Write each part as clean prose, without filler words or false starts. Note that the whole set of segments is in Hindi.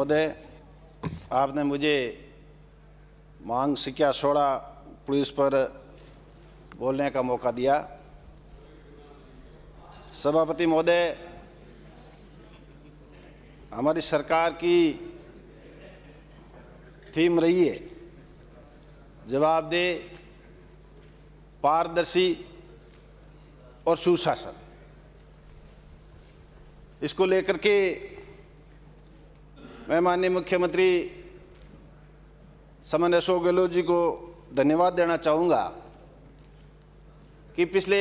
महोदय, आपने मुझे मांग सिक्का छोड़ा पुलिस पर बोलने का मौका दिया। सभापति महोदय, हमारी सरकार की थीम रही है जवाबदेह, पारदर्शी और सुशासन। इसको लेकर के मैं माननीय मुख्यमंत्री सम्माननीय अशोक गहलोत जी को धन्यवाद देना चाहूँगा कि पिछले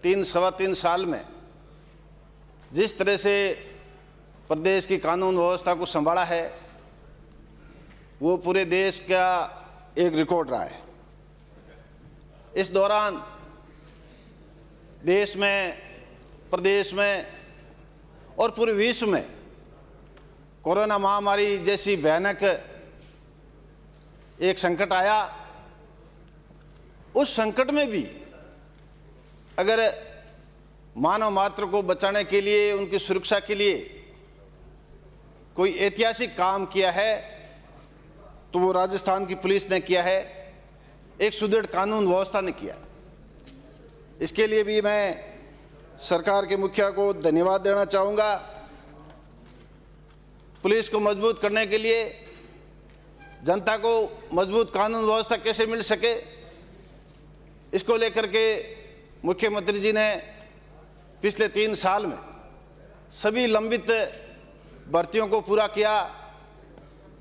सवा तीन साल में जिस तरह से प्रदेश की कानून व्यवस्था को संभाला है वो पूरे देश का एक रिकॉर्ड रहा है। इस दौरान देश में, प्रदेश में और पूरे विश्व में कोरोना महामारी जैसी भयानक एक संकट आया। उस संकट में भी अगर मानव मात्र को बचाने के लिए, उनकी सुरक्षा के लिए कोई ऐतिहासिक काम किया है तो वो राजस्थान की पुलिस ने किया है, एक सुदृढ़ कानून व्यवस्था ने किया। इसके लिए भी मैं सरकार के मुखिया को धन्यवाद देना चाहूँगा। पुलिस को मजबूत करने के लिए जनता को मजबूत कानून व्यवस्था कैसे मिल सके, इसको लेकर के मुख्यमंत्री जी ने पिछले 3 साल में सभी लंबित भर्तियों को पूरा किया।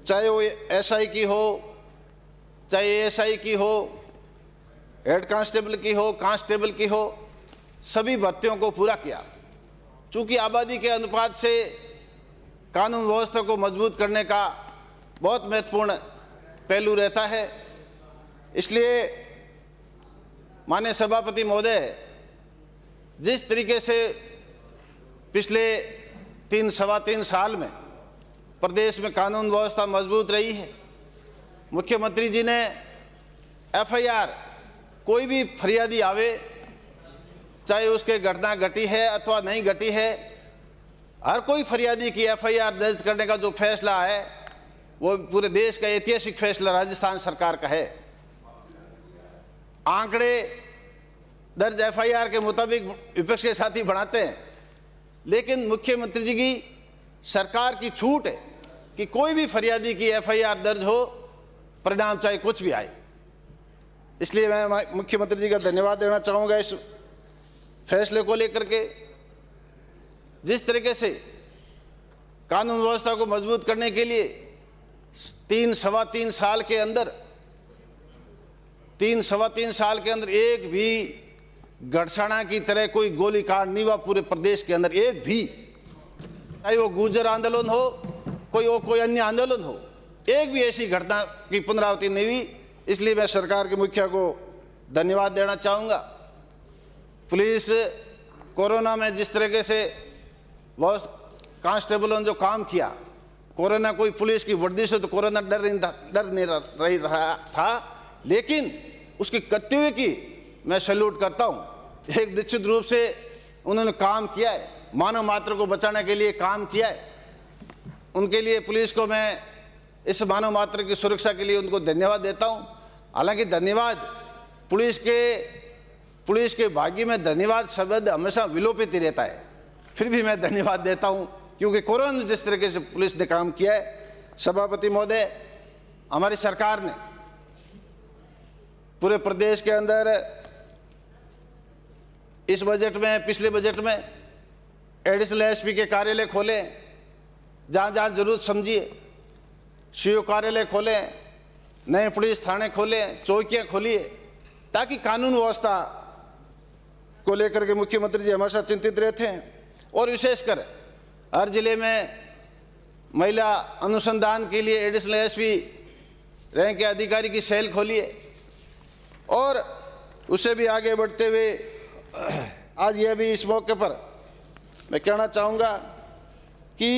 चाहे वो एसआई की हो, चाहे एएसआई की हो, हेड कांस्टेबल की हो, कांस्टेबल की हो, सभी भर्तियों को पूरा किया। चूँकि आबादी के अनुपात से कानून व्यवस्था को मजबूत करने का बहुत महत्वपूर्ण पहलू रहता है। इसलिए माननीय सभापति महोदय, जिस तरीके से पिछले सवा तीन साल में प्रदेश में कानून व्यवस्था मजबूत रही है, मुख्यमंत्री जी ने एफआईआर, कोई भी फरियादी आवे, चाहे उसके घटना घटी है अथवा नहीं घटी है, हर कोई फरियादी की एफआईआर दर्ज करने का जो फैसला है वो पूरे देश का ऐतिहासिक फैसला राजस्थान सरकार का है। आंकड़े दर्ज एफआईआर के मुताबिक विपक्ष के साथी बढ़ाते हैं, लेकिन मुख्यमंत्री जी की सरकार की छूट है कि कोई भी फरियादी की एफआईआर दर्ज हो, परिणाम चाहे कुछ भी आए। इसलिए मैं मुख्यमंत्री जी का धन्यवाद देना चाहूँगा इस फैसले को लेकर के। जिस तरीके से कानून व्यवस्था को मजबूत करने के लिए सवा तीन साल के अंदर एक भी गड़साना की तरह कोई गोलीकांड नहीं हुआ पूरे प्रदेश के अंदर, एक भी। चाहे वो गुर्जर आंदोलन हो, कोई अन्य आंदोलन हो, एक भी ऐसी घटना की पुनरावृत्ति नहीं हुई। इसलिए मैं सरकार के मुखिया को धन्यवाद देना चाहूँगा। पुलिस कोरोना में जिस तरीके से वह कांस्टेबलों ने जो काम किया, कोरोना कोई पुलिस की वर्दी से तो कोरोना डर नहीं रहा था, लेकिन उसके कर्तव्य की मैं सैल्यूट करता हूँ। एक निश्चित रूप से उन्होंने काम किया है, मानव मात्र को बचाने के लिए काम किया है। उनके लिए पुलिस को मैं इस मानव मात्र की सुरक्षा के लिए उनको धन्यवाद देता हूँ। हालांकि धन्यवाद पुलिस के भाग्य में धन्यवाद शब्द हमेशा विलोपित ही रहता है, फिर भी मैं धन्यवाद देता हूं क्योंकि कोरोना में जिस तरीके से पुलिस ने काम किया है। सभापति महोदय, हमारी सरकार ने पूरे प्रदेश के अंदर इस बजट में, पिछले बजट में एडिशनल एसपी के कार्यालय खोले, जहां जहां जरूरत समझिए, सीओ कार्यालय खोले, नए पुलिस थाने खोले, चौकियां खोलिए, ताकि कानून व्यवस्था को लेकर के मुख्यमंत्री जी हमेशा चिंतित रहते हैं। और विशेषकर हर जिले में महिला अनुसंधान के लिए एडिशनल एसपी रैंक के अधिकारी की सेल खोलिए। और उससे भी आगे बढ़ते हुए आज यह भी इस मौके पर मैं कहना चाहूँगा कि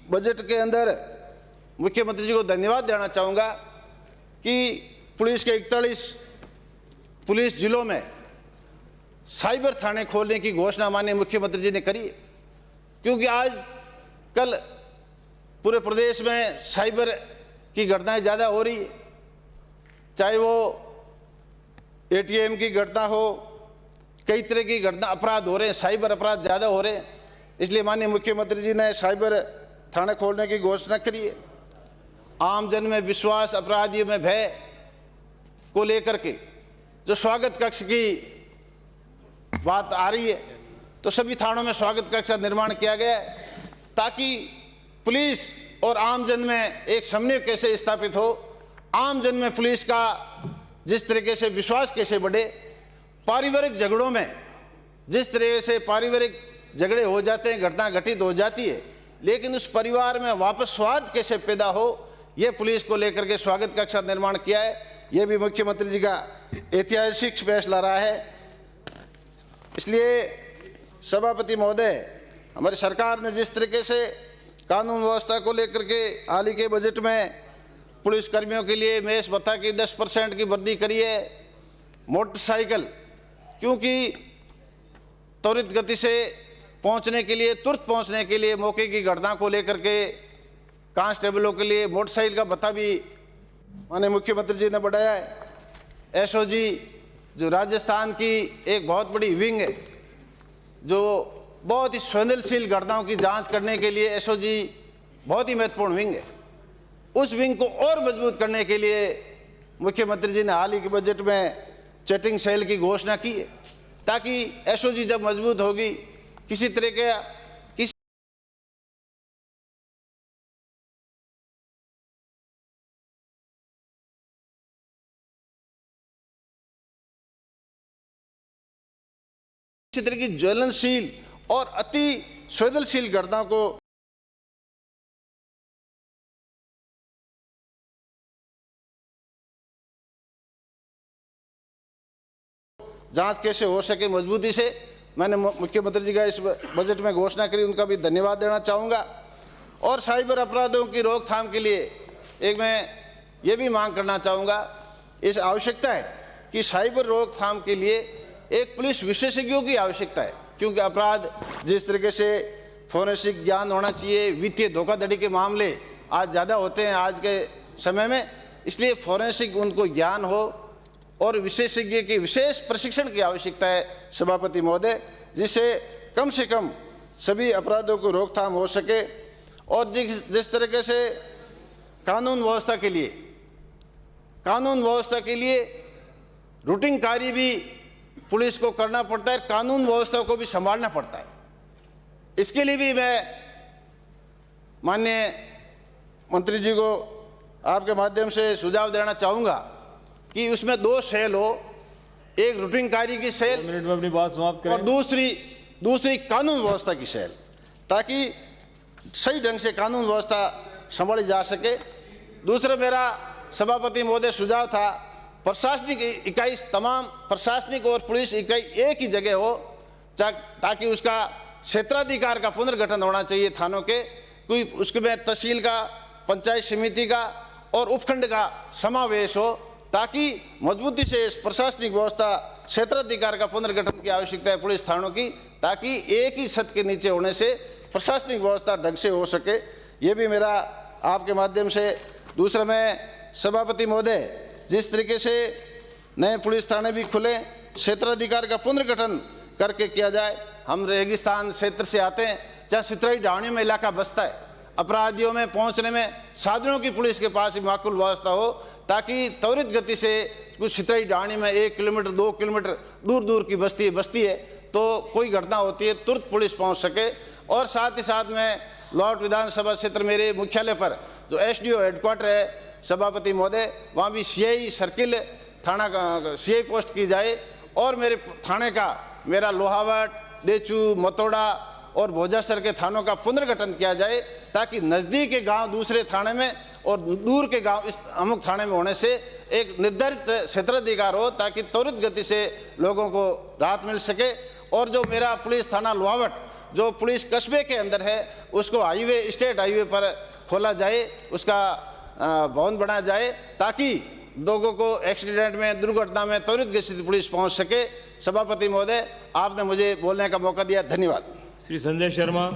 बजट के अंदर मुख्यमंत्री जी को धन्यवाद देना चाहूँगा कि पुलिस के 41 पुलिस जिलों में साइबर थाने खोलने की घोषणा माननीय मुख्यमंत्री जी ने करी। क्योंकि आज कल पूरे प्रदेश में साइबर की घटनाएं ज़्यादा हो रही है, चाहे वो एटीएम की घटना हो, कई तरह की घटना अपराध हो रहे हैं, साइबर अपराध ज़्यादा हो रहे हैं। इसलिए माननीय मुख्यमंत्री जी ने साइबर थाना खोलने की घोषणा करी है। आम जन में विश्वास, अपराधियों में भय को लेकर के जो स्वागत कक्ष की बात आ रही है, तो सभी थानों में स्वागत कक्ष का निर्माण किया गया है ताकि पुलिस और आम जन में एक समन्वय कैसे स्थापित हो, आम जन में पुलिस का जिस तरीके से विश्वास कैसे बढ़े, पारिवारिक झगड़ों में जिस तरह से पारिवारिक झगड़े हो जाते हैं, घटना घटित हो जाती है, लेकिन उस परिवार में वापस स्वाद कैसे पैदा हो, यह पुलिस को लेकर के स्वागत कक्ष का निर्माण किया है। यह भी मुख्यमंत्री जी का ऐतिहासिक फैसला रहा है। इसलिए सभापति महोदय, हमारी सरकार ने जिस तरीके से कानून व्यवस्था को लेकर के हाल ही के बजट में पुलिस कर्मियों के लिए मेष भत्ता की 10% की वृद्धि करी है, मोटरसाइकिल क्योंकि त्वरित गति से पहुंचने के लिए, तुरंत पहुंचने के लिए मौके की घटना को लेकर के कांस्टेबलों के लिए मोटरसाइकिल का भत्ता भी माननीय मुख्यमंत्री जी ने बढ़ाया है। एसओजी जो राजस्थान की एक बहुत बड़ी विंग है, जो बहुत ही संवेदनशील घटनाओं की जांच करने के लिए एसओजी बहुत ही महत्वपूर्ण विंग है, उस विंग को और मजबूत करने के लिए मुख्यमंत्री जी ने हाल ही के बजट में चैटिंग सेल की घोषणा की है ताकि एसओजी जब मजबूत होगी, किसी तरह के किसी तरह की ज्वलनशील और अति संवेदनशील घटनाओं को जांच कैसे हो सके मजबूती से। मैंने मुख्यमंत्री जी का इस बजट में घोषणा करी, उनका भी धन्यवाद देना चाहूँगा। और साइबर अपराधों की रोकथाम के लिए एक मैं ये भी मांग करना चाहूँगा, इस आवश्यकता है कि साइबर रोकथाम के लिए एक पुलिस विशेषज्ञों की आवश्यकता है, क्योंकि अपराध जिस तरीके से फोरेंसिक ज्ञान होना चाहिए, वित्तीय धोखाधड़ी के मामले आज ज़्यादा होते हैं आज के समय में, इसलिए फोरेंसिक उनको ज्ञान हो और विशेषज्ञ की विशेष प्रशिक्षण की आवश्यकता है सभापति महोदय, जिससे कम से कम सभी अपराधों को रोकथाम हो सके। और जिस तरीके से कानून व्यवस्था के लिए रूटीन कार्य भी पुलिस को करना पड़ता है, कानून व्यवस्था को भी संभालना पड़ता है। इसके लिए भी मैं माननीय मंत्री जी को आपके माध्यम से सुझाव देना चाहूँगा कि उसमें 2 सेल हो, एक रूटीन कार्य की सेल मिनट में अपनी बात समाप्त करें और दूसरी कानून व्यवस्था की सेल, ताकि सही ढंग से कानून व्यवस्था संभाली जा सके। दूसरा मेरा सभापति महोदय सुझाव था, प्रशासनिक इकाई, तमाम प्रशासनिक और पुलिस इकाई एक ही जगह हो, ताकि उसका क्षेत्राधिकार का पुनर्गठन होना चाहिए थानों के, कोई उसमें तहसील का, पंचायत समिति का और उपखंड का समावेश हो, ताकि मजबूती से प्रशासनिक व्यवस्था, क्षेत्राधिकार का पुनर्गठन की आवश्यकता है पुलिस थानों की, ताकि एक ही छत के नीचे होने से प्रशासनिक व्यवस्था ढंग से हो सके। ये भी मेरा आपके माध्यम से। दूसरा मैं सभापति महोदय, जिस तरीके से नए पुलिस थाने भी खुले, क्षेत्राधिकार का पुनर्गठन करके किया जाए। हम रेगिस्तान क्षेत्र से आते हैं, जहाँ सितरई ढाणी में इलाका बसता है, अपराधियों में पहुंचने में साधनों की पुलिस के पास ही माकूल व्यवस्था हो, ताकि त्वरित गति से कुछ सितरई ढाणी में 1 किलोमीटर 2 किलोमीटर दूर की बस्ती है, तो कोई घटना होती है तुरंत पुलिस पहुंच सके। और साथ ही साथ में लॉर्ड विधानसभा क्षेत्र मेरे मुख्यालय पर जो एसडीओ हेडक्वार्टर है सभापति महोदय, वहाँ भी सीआई सर्किल थाना का सीआई पोस्ट की जाए, और मेरे थाने का मेरा लोहावट, देचू, मतोड़ा और भोजासर के थानों का पुनर्गठन किया जाए, ताकि नज़दीक के गांव दूसरे थाने में और दूर के गांव इस अमुक थाने में होने से एक निर्धारित क्षेत्राधिकार हो, ताकि त्वरित गति से लोगों को राहत मिल सके। और जो मेरा पुलिस थाना लोहावट जो पुलिस कस्बे के अंदर है, उसको हाईवे, स्टेट हाईवे पर खोला जाए, उसका भवन बनाया जाए, ताकि लोगों को एक्सीडेंट में, दुर्घटना में त्वरित गति से पुलिस पहुंच सके। सभापति महोदय, आपने मुझे बोलने का मौका दिया, धन्यवाद। श्री संजय शर्मा।